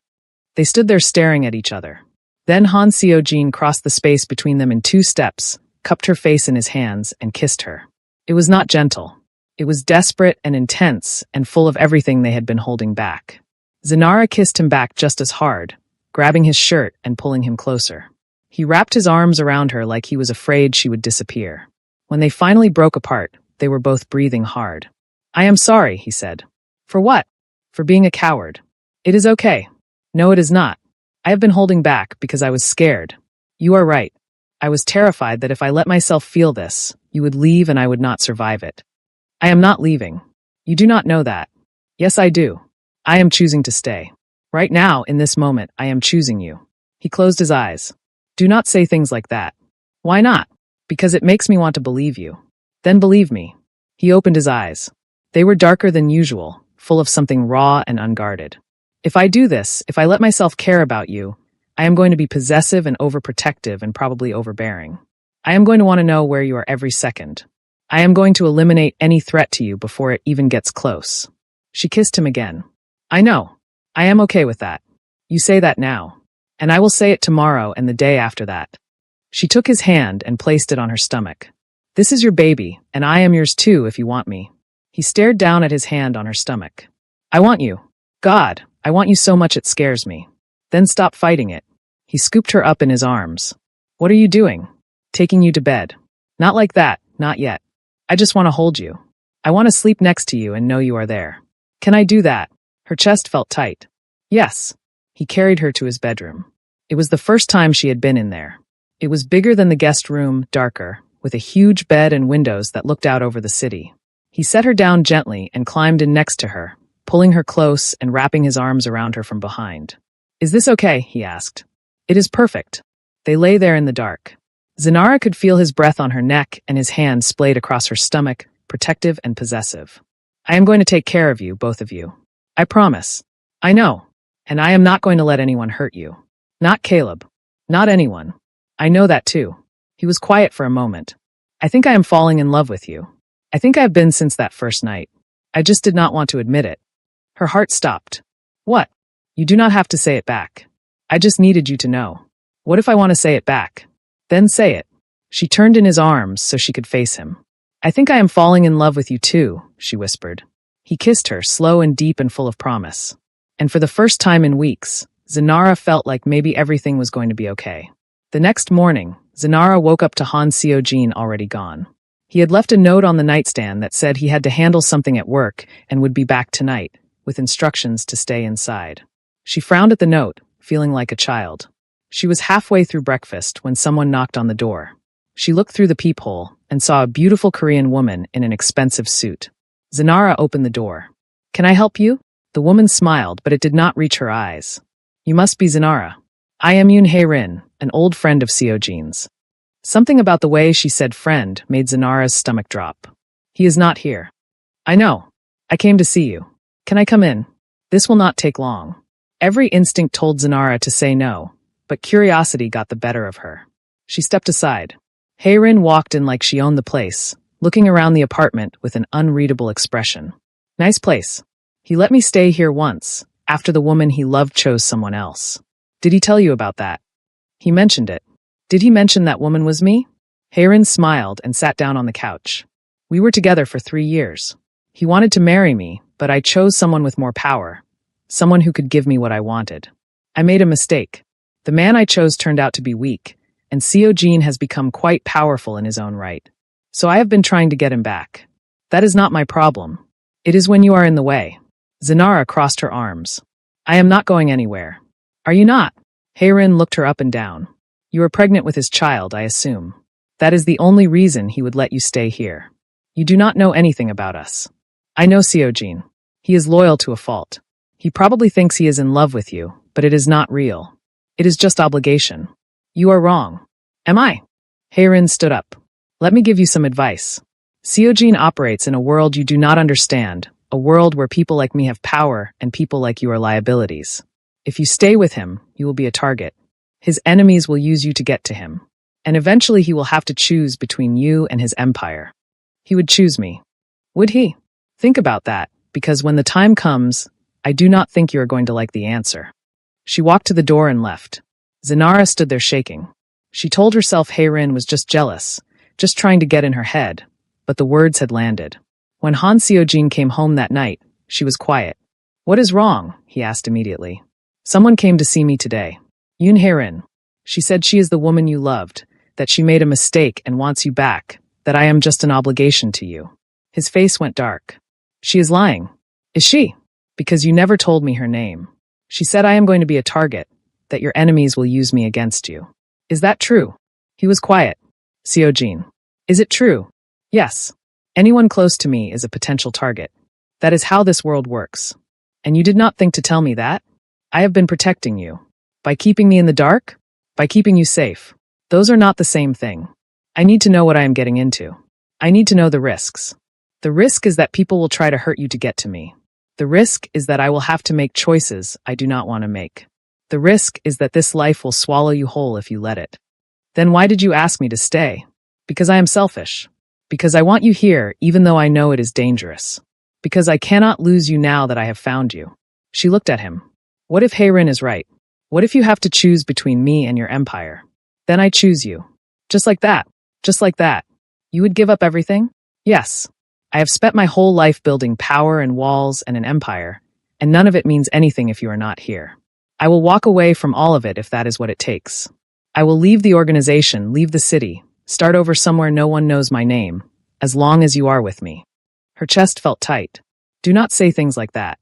They stood there staring at each other. Then Han Jean crossed the space between them in 2 steps, cupped her face in his hands, and kissed her. It was not gentle. It was desperate and intense and full of everything they had been holding back. Zenara kissed him back just as hard, grabbing his shirt and pulling him closer. He wrapped his arms around her like he was afraid she would disappear. When they finally broke apart, they were both breathing hard. I am sorry, he said. For what? For being a coward. It is okay. No, it is not. I have been holding back because I was scared. You are right. I was terrified that if I let myself feel this, you would leave and I would not survive it. I am not leaving. You do not know that. Yes, I do. I am choosing to stay. Right now, in this moment, I am choosing you. He closed his eyes. Do not say things like that. Why not? Because it makes me want to believe you. Then believe me. He opened his eyes. They were darker than usual, full of something raw and unguarded. If I do this, if I let myself care about you, I am going to be possessive and overprotective and probably overbearing. I am going to want to know where you are every second. I am going to eliminate any threat to you before it even gets close. She kissed him again. I know. I am okay with that. You say that now. And I will say it tomorrow and the day after that. She took his hand and placed it on her stomach. This is your baby, and I am yours too if you want me. He stared down at his hand on her stomach. I want you. God, I want you so much it scares me. Then stop fighting it. He scooped her up in his arms. What are you doing? Taking you to bed. Not like that, not yet. I just want to hold you. I want to sleep next to you and know you are there. Can I do that? Her chest felt tight. Yes. He carried her to his bedroom. It was the first time she had been in there. It was bigger than the guest room, darker, with a huge bed and windows that looked out over the city. He set her down gently and climbed in next to her, pulling her close and wrapping his arms around her from behind. Is this okay? He asked. It is perfect. They lay there in the dark. Zenara could feel his breath on her neck and his hand splayed across her stomach, protective and possessive. I am going to take care of you, both of you. I promise. I know. And I am not going to let anyone hurt you. Not Caleb. Not anyone. I know that too. He was quiet for a moment. I think I am falling in love with you. I think I have been since that first night. I just did not want to admit it. Her heart stopped. What? You do not have to say it back. I just needed you to know. What if I want to say it back? Then say it. She turned in his arms so she could face him. I think I am falling in love with you too, she whispered. He kissed her, slow and deep and full of promise. And for the first time in weeks, Zenara felt like maybe everything was going to be okay. The next morning, Zenara woke up to Han Seo-jin already gone. He had left a note on the nightstand that said he had to handle something at work and would be back tonight, with instructions to stay inside. She frowned at the note, feeling like a child. She was halfway through breakfast when someone knocked on the door. She looked through the peephole and saw a beautiful Korean woman in an expensive suit. Zenara opened the door. Can I help you? The woman smiled, but it did not reach her eyes. You must be Zenara. I am Yoon Hae-rin, an old friend of Seo-jin's. Something about the way she said friend made Zenara's stomach drop. He is not here. I know. I came to see you. Can I come in? This will not take long. Every instinct told Zenara to say no, but curiosity got the better of her. She stepped aside. Hae-rin walked in like she owned the place, looking around the apartment with an unreadable expression. Nice place. He let me stay here once, after the woman he loved chose someone else. Did he tell you about that? He mentioned it. Did he mention that woman was me? Hae-rin smiled and sat down on the couch. We were together for 3 years. He wanted to marry me, but I chose someone with more power. Someone who could give me what I wanted. I made a mistake. The man I chose turned out to be weak, and Seo-jin has become quite powerful in his own right. So I have been trying to get him back. That is not my problem. It is when you are in the way. Zenara crossed her arms. I am not going anywhere. Are you not? Hae-rin looked her up and down. You are pregnant with his child, I assume. That is the only reason he would let you stay here. You do not know anything about us. I know Seo-jin. He is loyal to a fault. He probably thinks he is in love with you, but it is not real. It is just obligation. You are wrong. Am I? Hae-rin stood up. Let me give you some advice. Seo-jin operates in a world you do not understand, a world where people like me have power and people like you are liabilities. If you stay with him, you will be a target. His enemies will use you to get to him. And eventually he will have to choose between you and his empire. He would choose me. Would he? Think about that, because when the time comes, I do not think you are going to like the answer. She walked to the door and left. Zenara stood there shaking. She told herself Hae-rin was just jealous, just trying to get in her head, but the words had landed. When Han Seo-jin came home that night, she was quiet. What is wrong? He asked immediately. Someone came to see me today. Yoon Hae-rin. She said she is the woman you loved, that she made a mistake and wants you back, that I am just an obligation to you. His face went dark. She is lying. Is she? Because you never told me her name. She said I am going to be a target, that your enemies will use me against you. Is that true? He was quiet. Seo-jin. Is it true? Yes. Anyone close to me is a potential target. That is how this world works. And you did not think to tell me that? I have been protecting you. By keeping me in the dark? By keeping you safe. Those are not the same thing. I need to know what I am getting into. I need to know the risks. The risk is that people will try to hurt you to get to me. The risk is that I will have to make choices I do not want to make. The risk is that this life will swallow you whole if you let it. Then why did you ask me to stay? Because I am selfish. Because I want you here even though I know it is dangerous. Because I cannot lose you now that I have found you. She looked at him. What if Hae-rin is right? What if you have to choose between me and your empire? Then I choose you. Just like that. Just like that. You would give up everything? Yes. I have spent my whole life building power and walls and an empire, and none of it means anything if you are not here. I will walk away from all of it if that is what it takes. I will leave the organization, leave the city, start over somewhere no one knows my name, as long as you are with me. Her chest felt tight. Do not say things like that.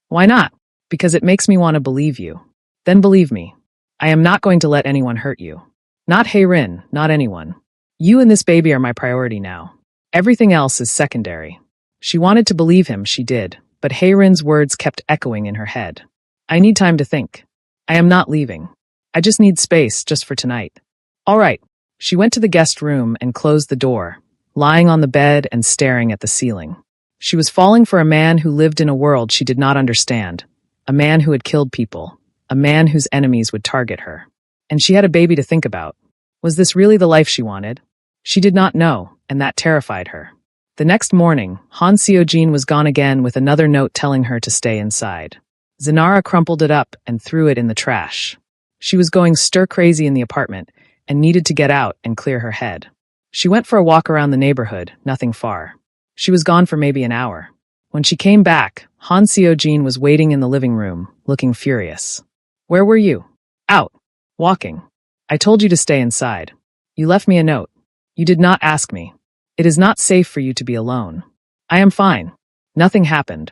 Why not? Because it makes me want to believe you. Then believe me. I am not going to let anyone hurt you. Not Heirin, not anyone. You and this baby are my priority now. Everything else is secondary. She wanted to believe him, she did, but Heirin's words kept echoing in her head. I need time to think. I am not leaving. I just need space, just for tonight. All right. She went to the guest room and closed the door, lying on the bed and staring at the ceiling. She was falling for a man who lived in a world she did not understand, a man who had killed people, a man whose enemies would target her. And she had a baby to think about. Was this really the life she wanted? She did not know, and that terrified her. The next morning, Han Seojin was gone again with another note telling her to stay inside. Zenara crumpled it up and threw it in the trash. She was going stir-crazy in the apartment and needed to get out and clear her head. She went for a walk around the neighborhood, nothing far. She was gone for maybe an hour. When she came back, Han Seojin was waiting in the living room, looking furious. Where were you? Out. Walking. I told you to stay inside. You left me a note. You did not ask me. It is not safe for you to be alone. I am fine. Nothing happened.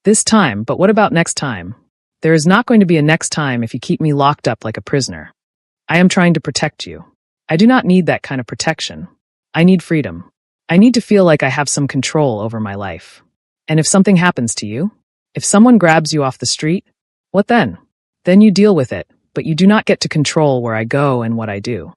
This time, but what about next time? There is not going to be a next time if you keep me locked up like a prisoner. I am trying to protect you. I do not need that kind of protection. I need freedom. I need to feel like I have some control over my life. And if something happens to you, if someone grabs you off the street, what then? Then you deal with it, but you do not get to control where I go and what I do.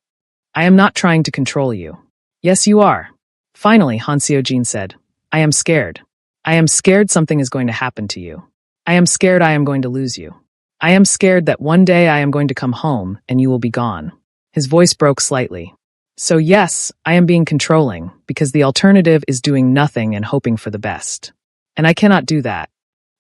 I am not trying to control you. Yes, you are. Finally, Han Seojin said, I am scared. I am scared something is going to happen to you. I am scared I am going to lose you. I am scared that one day I am going to come home and you will be gone. His voice broke slightly. So yes, I am being controlling, because the alternative is doing nothing and hoping for the best. And I cannot do that.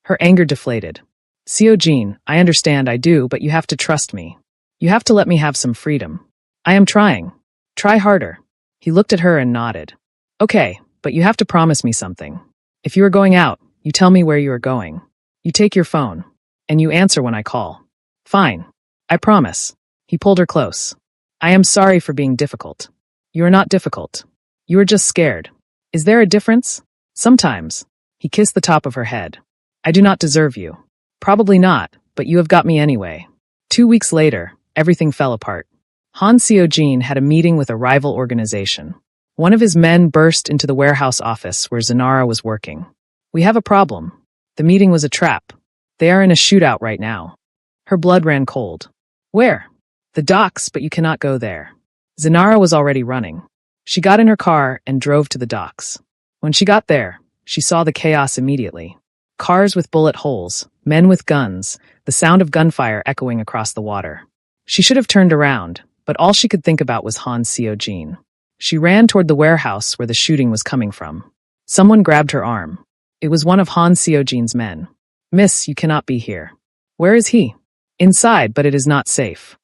Her anger deflated. Seojin, I understand I do, but you have to trust me. You have to let me have some freedom. I am trying. Try harder. He looked at her and nodded. Okay, but you have to promise me something. If you are going out, you tell me where you are going. You take your phone, and you answer when I call. Fine. I promise. He pulled her close. I am sorry for being difficult. You are not difficult. You are just scared. Is there a difference? Sometimes. He kissed the top of her head. I do not deserve you. Probably not, but you have got me anyway. 2 weeks later, everything fell apart. Han Seojin had a meeting with a rival organization. One of his men burst into the warehouse office where Zenara was working. We have a problem. The meeting was a trap. They are in a shootout right now. Her blood ran cold. Where? The docks, but you cannot go there. Zenara was already running. She got in her car and drove to the docks. When she got there, she saw the chaos immediately. Cars with bullet holes, men with guns, the sound of gunfire echoing across the water. She should have turned around, but all she could think about was Han Seojin. She ran toward the warehouse where the shooting was coming from. Someone grabbed her arm. It was one of Han Seojin's men. Miss, you cannot be here. Where is he? Inside, but it is not safe.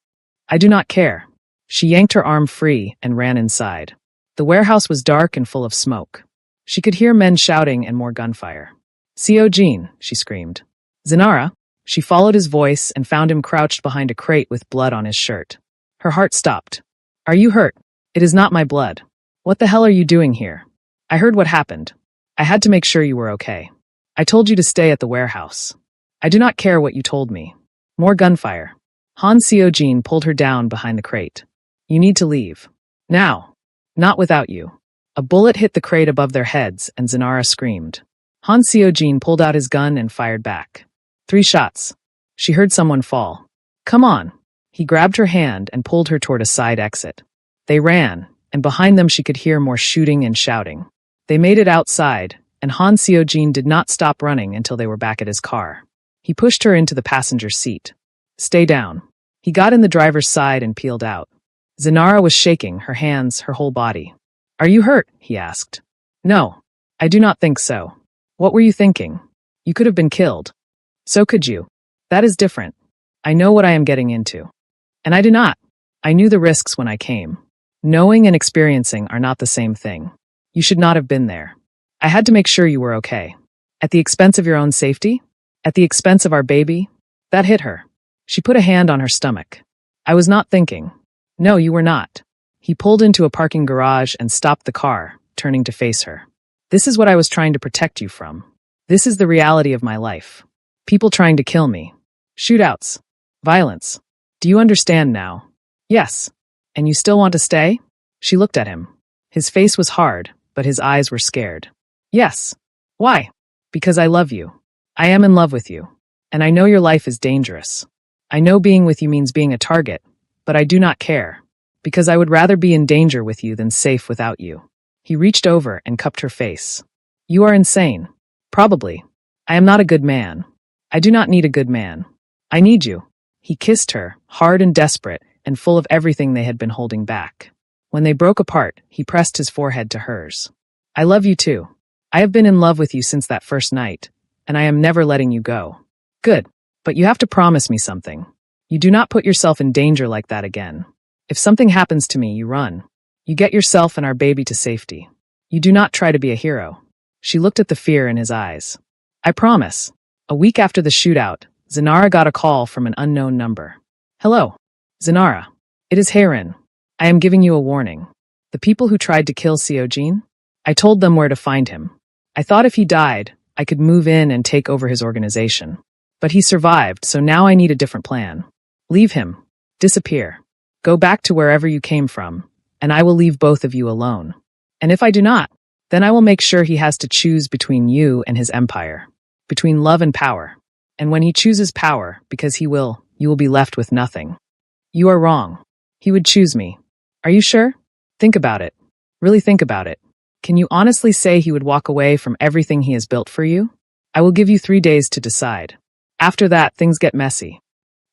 I do not care. She yanked her arm free and ran inside. The warehouse was dark and full of smoke. She could hear men shouting and more gunfire. Seojin, she screamed. Zenara. She followed his voice and found him crouched behind a crate with blood on his shirt. Her heart stopped. Are you hurt? It is not my blood. What the hell are you doing here? I heard what happened. I had to make sure you were okay. I told you to stay at the warehouse. I do not care what you told me. More gunfire. Han Seojin pulled her down behind the crate. You need to leave. Now. Not without you. A bullet hit the crate above their heads and Zenara screamed. Han Seojin pulled out his gun and fired back. 3 shots. She heard someone fall. Come on. He grabbed her hand and pulled her toward a side exit. They ran, and behind them she could hear more shooting and shouting. They made it outside, and Han Seojin did not stop running until they were back at his car. He pushed her into the passenger seat. Stay down. He got in the driver's side and peeled out. Zenara was shaking, her hands, her whole body. Are you hurt? He asked. No. I do not think so. What were you thinking? You could have been killed. So could you. That is different. I know what I am getting into. And I do not. I knew the risks when I came. Knowing and experiencing are not the same thing. You should not have been there. I had to make sure you were okay. At the expense of your own safety? At the expense of our baby? That hit her. She put a hand on her stomach. I was not thinking. No, you were not. He pulled into a parking garage and stopped the car, turning to face her. This is what I was trying to protect you from. This is the reality of my life. People trying to kill me. Shootouts. Violence. Do you understand now? Yes. And you still want to stay? She looked at him. His face was hard, but his eyes were scared. Yes. Why? Because I love you. I am in love with you. And I know your life is dangerous. I know being with you means being a target, but I do not care. Because I would rather be in danger with you than safe without you. He reached over and cupped her face. You are insane. Probably. I am not a good man. I do not need a good man. I need you. He kissed her, hard and desperate, and full of everything they had been holding back. When they broke apart, he pressed his forehead to hers. I love you too. I have been in love with you since that first night, and I am never letting you go. Good. But you have to promise me something. You do not put yourself in danger like that again. If something happens to me, you run. You get yourself and our baby to safety. You do not try to be a hero. She looked at the fear in his eyes. I promise. A week after the shootout, Zinara got a call from an unknown number. Hello. Zinara. It is Heirin. I am giving you a warning. The people who tried to kill Seojin? I told them where to find him. I thought if he died, I could move in and take over his organization. But he survived, so now I need a different plan. Leave him. Disappear. Go back to wherever you came from, and I will leave both of you alone. And if I do not, then I will make sure he has to choose between you and his empire, between love and power. And when he chooses power, because he will, you will be left with nothing. You are wrong. He would choose me. Are you sure? Think about it. Really think about it. Can you honestly say he would walk away from everything he has built for you? I will give you 3 days to decide. After that, things get messy.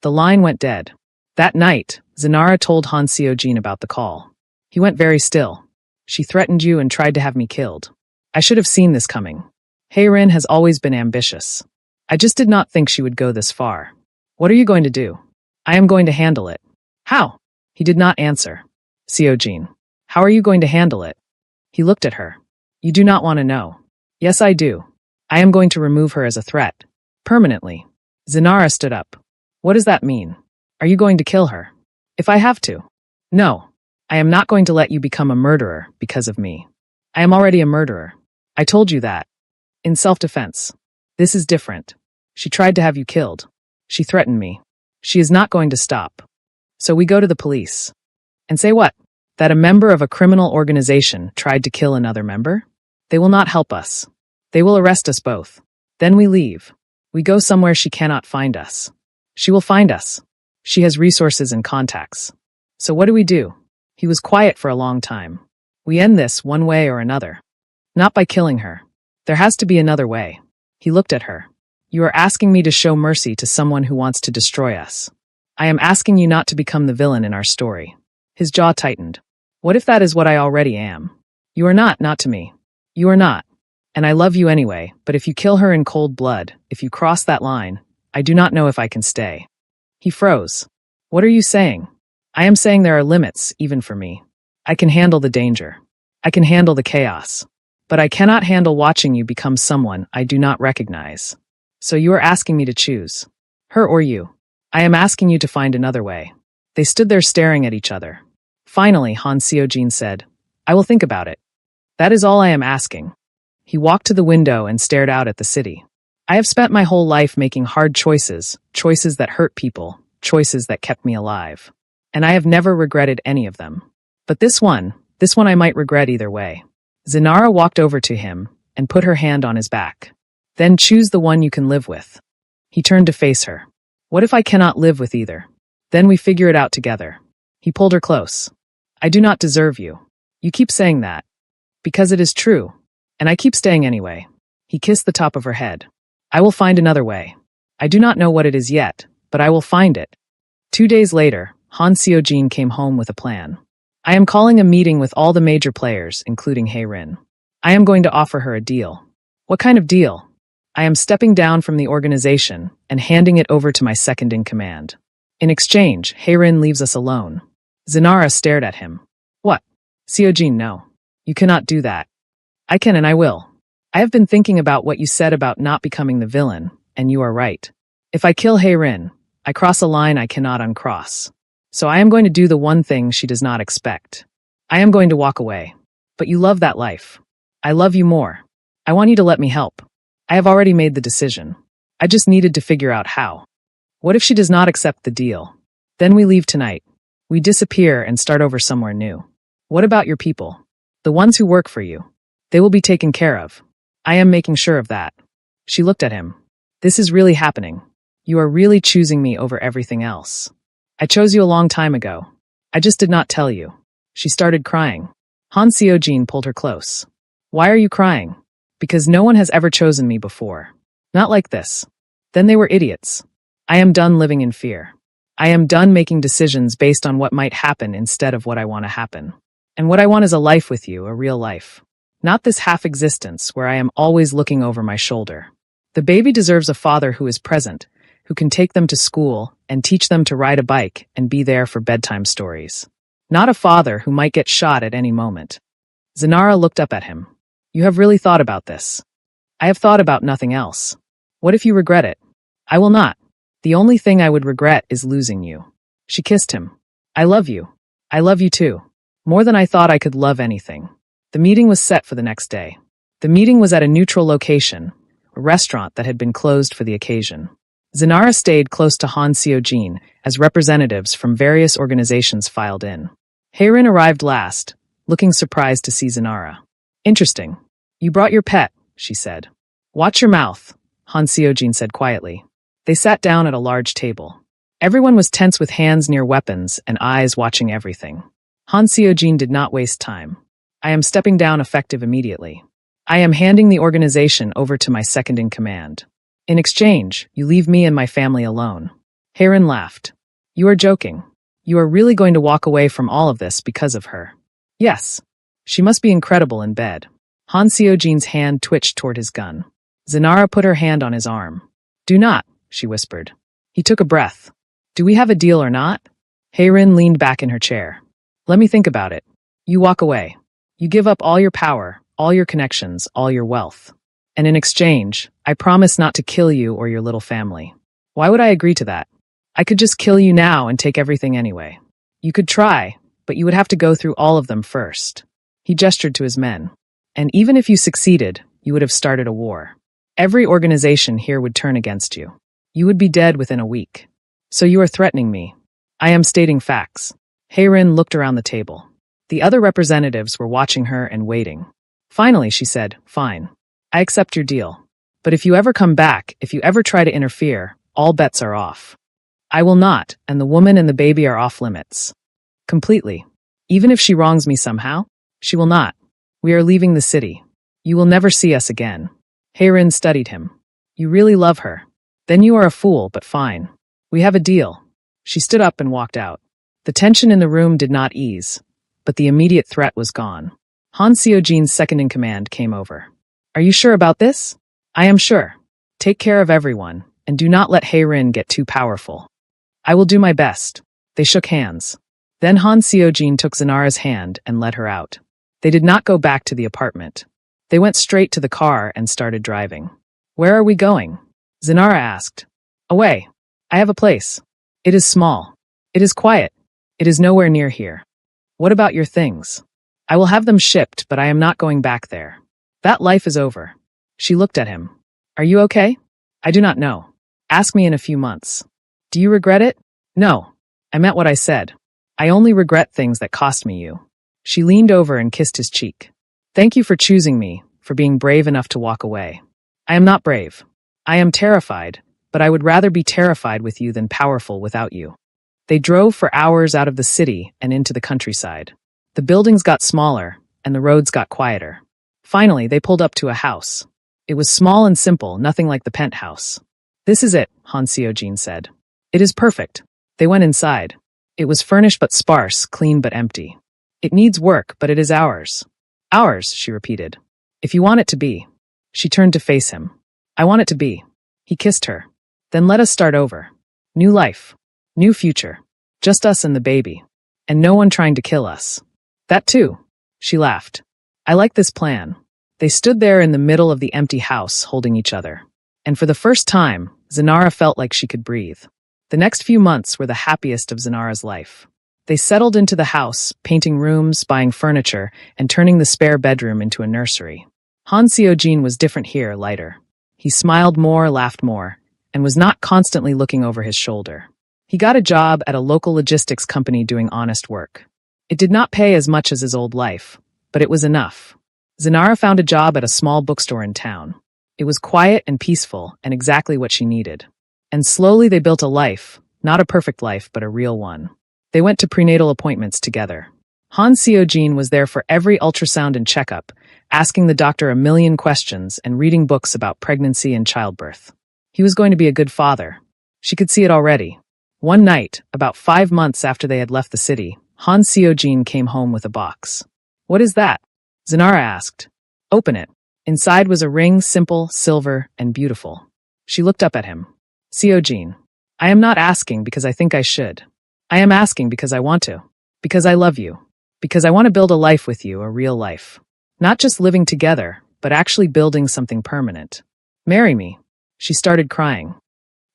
The line went dead. That night, Zinara told Han Seojin about the call. He went very still. She threatened you and tried to have me killed. I should have seen this coming. Heirin has always been ambitious. I just did not think she would go this far. What are you going to do? I am going to handle it. How? He did not answer. Seojin, how are you going to handle it? He looked at her. You do not want to know. Yes, I do. I am going to remove her as a threat. Permanently. Zinara stood up. What does that mean? Are you going to kill her? If I have to. No. I am not going to let you become a murderer because of me. I am already a murderer. I told you that. In self-defense. This is different. She tried to have you killed. She threatened me. She is not going to stop. So we go to the police. And say what? That a member of a criminal organization tried to kill another member? They will not help us. They will arrest us both. Then we leave. We go somewhere she cannot find us. She will find us. She has resources and contacts. So what do? He was quiet for a long time. We end this one way or another. Not by killing her. There has to be another way. He looked at her. You are asking me to show mercy to someone who wants to destroy us. I am asking you not to become the villain in our story. His jaw tightened. What if that is what I already am? You are not to me. You are not. And I love you anyway, but if you kill her in cold blood, if you cross that line, I do not know if I can stay. He froze. What are you saying? I am saying there are limits, even for me. I can handle the danger. I can handle the chaos. But I cannot handle watching you become someone I do not recognize. So you are asking me to choose. Her or you. I am asking you to find another way. They stood there staring at each other. Finally, Han Seojin said, I will think about it. That is all I am asking. He walked to the window and stared out at the city. I have spent my whole life making hard choices, choices that hurt people, choices that kept me alive. And I have never regretted any of them. But this one I might regret either way. Zinara walked over to him and put her hand on his back. Then choose the one you can live with. He turned to face her. What if I cannot live with either? Then we figure it out together. He pulled her close. I do not deserve you. You keep saying that. Because it is true. And I keep staying anyway. He kissed the top of her head. I will find another way. I do not know what it is yet, but I will find it. 2 days later, Han Seojin came home with a plan. I am calling a meeting with all the major players, including Heirin. I am going to offer her a deal. What kind of deal? I am stepping down from the organization and handing it over to my second in command. In exchange, Heirin leaves us alone. Zinara stared at him. What? Seojin, no. You cannot do that. I can and I will. I have been thinking about what you said about not becoming the villain, and you are right. If I kill Hei-Rin, I cross a line I cannot uncross. So I am going to do the one thing she does not expect. I am going to walk away. But you love that life. I love you more. I want you to let me help. I have already made the decision. I just needed to figure out how. What if she does not accept the deal? Then we leave tonight. We disappear and start over somewhere new. What about your people? The ones who work for you. They will be taken care of. I am making sure of that. She looked at him. This is really happening. You are really choosing me over everything else. I chose you a long time ago. I just did not tell you. She started crying. Han Seojin pulled her close. Why are you crying? Because no one has ever chosen me before. Not like this. Then they were idiots. I am done living in fear. I am done making decisions based on what might happen instead of what I want to happen. And what I want is a life with you, a real life. Not this half-existence where I am always looking over my shoulder. The baby deserves a father who is present, who can take them to school and teach them to ride a bike and be there for bedtime stories. Not a father who might get shot at any moment. Zenara looked up at him. You have really thought about this. I have thought about nothing else. What if you regret it? I will not. The only thing I would regret is losing you. She kissed him. I love you. I love you too. More than I thought I could love anything. The meeting was set for the next day. The meeting was at a neutral location, a restaurant that had been closed for the occasion. Zenara stayed close to Han Seojin as representatives from various organizations filed in. Hei-Rin arrived last, looking surprised to see Zenara. Interesting. You brought your pet, she said. Watch your mouth, Han Seojin said quietly. They sat down at a large table. Everyone was tense with hands near weapons and eyes watching everything. Han Seojin did not waste time. I am stepping down effective immediately. I am handing the organization over to my second-in-command. In exchange, you leave me and my family alone. Hei-Rin laughed. You are joking. You are really going to walk away from all of this because of her. Yes. She must be incredible in bed. Han Seojin's hand twitched toward his gun. Zenara put her hand on his arm. Do not, she whispered. He took a breath. Do we have a deal or not? Hei-Rin leaned back in her chair. Let me think about it. You walk away. You give up all your power, all your connections, all your wealth. And in exchange, I promise not to kill you or your little family. Why would I agree to that? I could just kill you now and take everything anyway. You could try, but you would have to go through all of them first. He gestured to his men. And even if you succeeded, you would have started a war. Every organization here would turn against you. You would be dead within a week. So you are threatening me. I am stating facts. Hei-Rin looked around the table. The other representatives were watching her and waiting. Finally, she said, Fine. I accept your deal. But if you ever come back, if you ever try to interfere, all bets are off. I will not, and the woman and the baby are off limits. Completely. Even if she wrongs me somehow, she will not. We are leaving the city. You will never see us again. Hei-Rin studied him. You really love her. Then you are a fool, but fine. We have a deal. She stood up and walked out. The tension in the room did not ease, but the immediate threat was gone. Han Seojin's second-in-command came over. Are you sure about this? I am sure. Take care of everyone, and do not let Hei-Rin get too powerful. I will do my best. They shook hands. Then Han Seojin took Zenara's hand and led her out. They did not go back to the apartment. They went straight to the car and started driving. Where are we going? Zenara asked. Away. I have a place. It is small. It is quiet. It is nowhere near here. What about your things? I will have them shipped, but I am not going back there. That life is over. She looked at him. Are you okay? I do not know. Ask me in a few months. Do you regret it? No. I meant what I said. I only regret things that cost me you. She leaned over and kissed his cheek. Thank you for choosing me, for being brave enough to walk away. I am not brave. I am terrified, but I would rather be terrified with you than powerful without you. They drove for hours out of the city and into the countryside. The buildings got smaller, and the roads got quieter. Finally, they pulled up to a house. It was small and simple, nothing like the penthouse. This is it, Han Seojin said. It is perfect. They went inside. It was furnished but sparse, clean but empty. It needs work, but it is ours. Ours, she repeated. If you want it to be. She turned to face him. I want it to be. He kissed her. Then let us start over. New life. New future. Just us and the baby. And no one trying to kill us. That too. She laughed. I like this plan. They stood there in the middle of the empty house, holding each other. And for the first time, Zanara felt like she could breathe. The next few months were the happiest of Zanara's life. They settled into the house, painting rooms, buying furniture, and turning the spare bedroom into a nursery. Han Seo-jin was different here, lighter. He smiled more, laughed more, and was not constantly looking over his shoulder. He got a job at a local logistics company doing honest work. It did not pay as much as his old life, but it was enough. Zanara found a job at a small bookstore in town. It was quiet and peaceful, and exactly what she needed. And slowly they built a life, not a perfect life, but a real one. They went to prenatal appointments together. Han Seo-jin was there for every ultrasound and checkup, asking the doctor a million questions and reading books about pregnancy and childbirth. He was going to be a good father. She could see it already. One night, about 5 months after they had left the city, Han Seo-jin came home with a box. "What is that?" Zanara asked. "Open it." Inside was a ring, simple, silver, and beautiful. She looked up at him. "Seo-jin, I am not asking because I think I should. I am asking because I want to. Because I love you. Because I want to build a life with you, a real life. Not just living together, but actually building something permanent. Marry me." She started crying.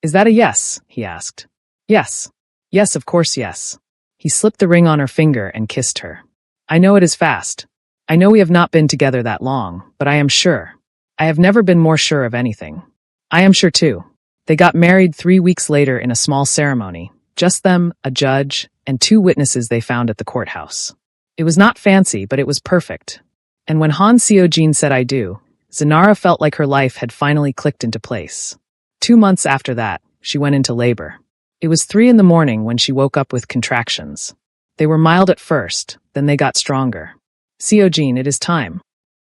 "Is that a yes?" he asked. "Yes. Yes, of course yes." He slipped the ring on her finger and kissed her. "I know it is fast. I know we have not been together that long, but I am sure. I have never been more sure of anything. I am sure too." They got married 3 weeks later in a small ceremony. Just them, a judge, and 2 witnesses they found at the courthouse. It was not fancy, but it was perfect. And when Han Seo-jin said "I do," Zanara felt like her life had finally clicked into place. 2 months after that, she went into labor. It was 3 in the morning when she woke up with contractions. They were mild at first, then they got stronger. "Seo-jin, it is time."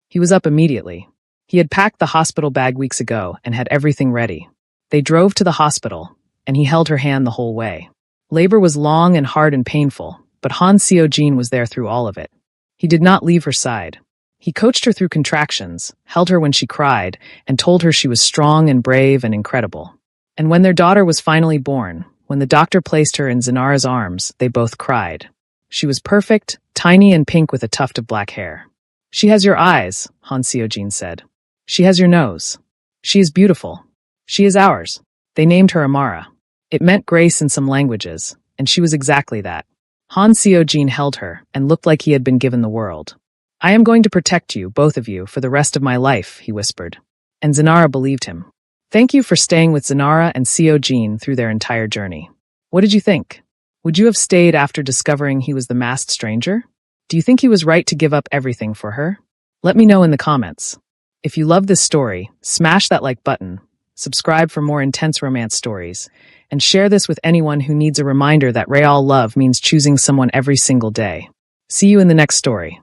He was up immediately. He had packed the hospital bag weeks ago and had everything ready. They drove to the hospital, and he held her hand the whole way. Labor was long and hard and painful, but Han Seo-jin was there through all of it. He did not leave her side. He coached her through contractions, held her when she cried, and told her she was strong and brave and incredible. And when their daughter was finally born, when the doctor placed her in Zanara's arms, they both cried. She was perfect, tiny and pink with a tuft of black hair. "She has your eyes," Han Seo-jin said. "She has your nose. She is beautiful. She is ours." They named her Amara. It meant grace in some languages, and she was exactly that. Han Seo-jin held her and looked like he had been given the world. "I am going to protect you, both of you, for the rest of my life," he whispered. And Zanara believed him. Thank you for staying with Zanara and Seo-jin through their entire journey. What did you think? Would you have stayed after discovering he was the masked stranger? Do you think he was right to give up everything for her? Let me know in the comments. If you love this story, smash that like button, subscribe for more intense romance stories, and share this with anyone who needs a reminder that real love means choosing someone every single day. See you in the next story.